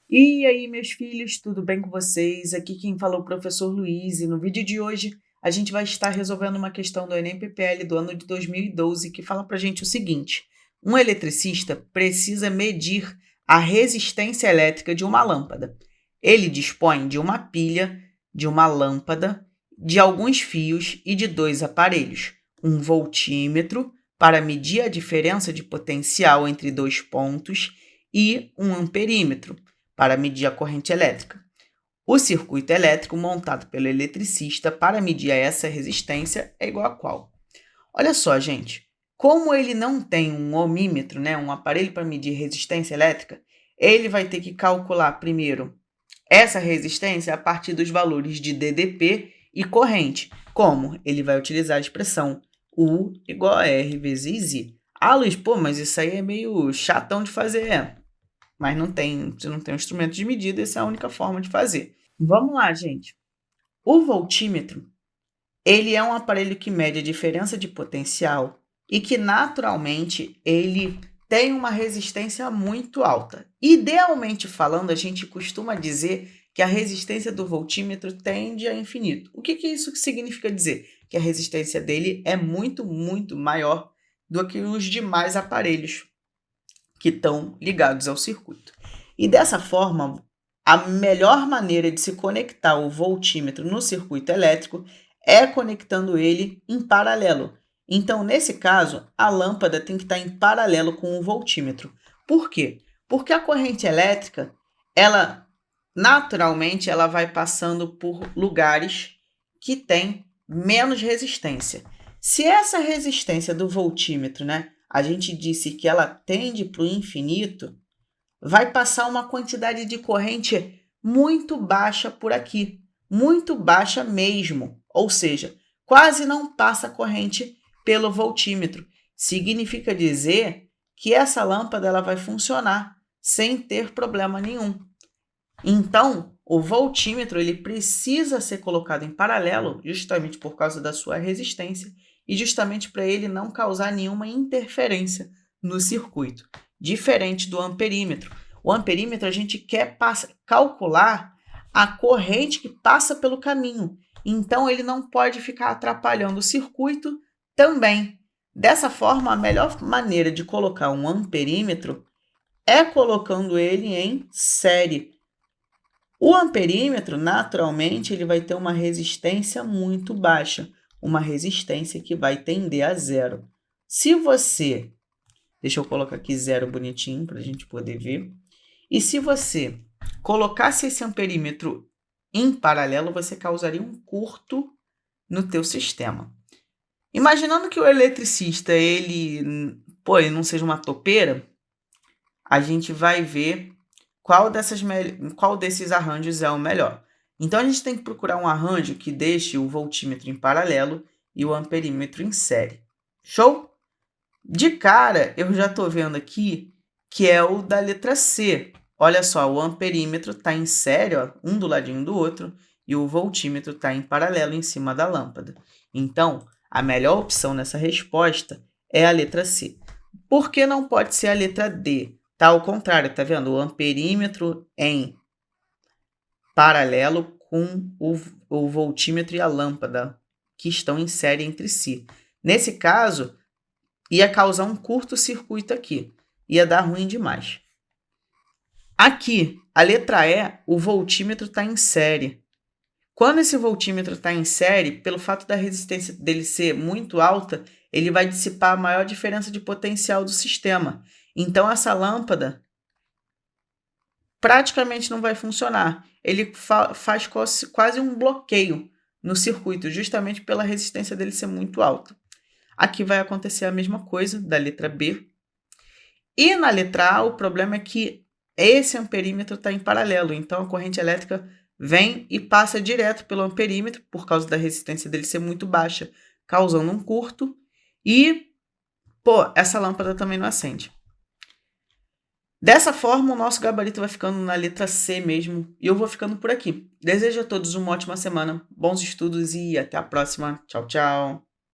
E aí, meus filhos, tudo bem com vocês? Aqui quem falou é o professor Luiz, e no vídeo de hoje a gente vai estar resolvendo uma questão do Enem PPL do ano de 2012 que fala pra gente o seguinte: um eletricista precisa medir a resistência elétrica de uma lâmpada. Ele dispõe de uma pilha, de uma lâmpada, de alguns fios e de dois aparelhos, um voltímetro para medir a diferença de potencial entre dois pontos e um amperímetro para medir a corrente elétrica. O circuito elétrico montado pelo eletricista para medir essa resistência é igual a qual? Olha só, gente, como ele não tem um ohmímetro, né, um aparelho para medir resistência elétrica, ele vai ter que calcular primeiro essa resistência a partir dos valores de DDP e corrente. Como? Ele vai utilizar a expressão U igual a R vezes I. Ah, Luiz, pô, mas isso aí é meio chatão de fazer. Mas você não tem um instrumento de medida, essa é a única forma de fazer. Vamos lá, gente. O voltímetro, ele é um aparelho que mede a diferença de potencial e que naturalmente ele tem uma resistência muito alta. Idealmente falando, a gente costuma dizer que a resistência do voltímetro tende a infinito. O que isso significa dizer? Que a resistência dele é muito, muito maior do que os demais aparelhos que estão ligados ao circuito. E dessa forma, a melhor maneira de se conectar o voltímetro no circuito elétrico é conectando ele em paralelo. Então, nesse caso, a lâmpada tem que estar em paralelo com o voltímetro. Por quê? Porque a corrente elétrica, ela naturalmente ela vai passando por lugares que têm menos resistência. Se essa resistência do voltímetro, né, a gente disse que ela tende para o infinito, vai passar uma quantidade de corrente muito baixa por aqui, muito baixa mesmo, ou seja, quase não passa corrente pelo voltímetro. Significa dizer que essa lâmpada ela vai funcionar sem ter problema nenhum. Então, o voltímetro ele precisa ser colocado em paralelo justamente por causa da sua resistência e justamente para ele não causar nenhuma interferência no circuito, diferente do amperímetro. O amperímetro a gente quer calcular a corrente que passa pelo caminho, então ele não pode ficar atrapalhando o circuito também. Dessa forma, a melhor maneira de colocar um amperímetro é colocando ele em série. O amperímetro, naturalmente, ele vai ter uma resistência muito baixa, uma resistência que vai tender a zero. Se você, deixa eu colocar aqui zero bonitinho para a gente poder ver, e se você colocasse esse amperímetro em paralelo, você causaria um curto no teu sistema. Imaginando que o eletricista, ele não seja uma topeira, a gente vai ver qual desses arranjos é o melhor. Então, a gente tem que procurar um arranjo que deixe o voltímetro em paralelo e o amperímetro em série. Show? De cara, eu já estou vendo aqui que é o da letra C. Olha só, o amperímetro está em série, ó, um do ladinho do outro, e o voltímetro está em paralelo em cima da lâmpada. Então, a melhor opção nessa resposta é a letra C. Por que não pode ser a letra D? Tá ao contrário, tá vendo? O amperímetro em paralelo com o voltímetro e a lâmpada, que estão em série entre si. Nesse caso, ia causar um curto-circuito aqui. Ia dar ruim demais. Aqui, a letra E, o voltímetro está em série. Quando esse voltímetro está em série, pelo fato da resistência dele ser muito alta, ele vai dissipar a maior diferença de potencial do sistema. Então, essa lâmpada praticamente não vai funcionar. Ele faz quase um bloqueio no circuito, justamente pela resistência dele ser muito alta. Aqui vai acontecer a mesma coisa da letra B. E na letra A, o problema é que esse amperímetro está em paralelo, então a corrente elétrica vem e passa direto pelo amperímetro, por causa da resistência dele ser muito baixa, causando um curto, e, essa lâmpada também não acende. Dessa forma, o nosso gabarito vai ficando na letra C mesmo, e eu vou ficando por aqui. Desejo a todos uma ótima semana, bons estudos e até a próxima. Tchau, tchau!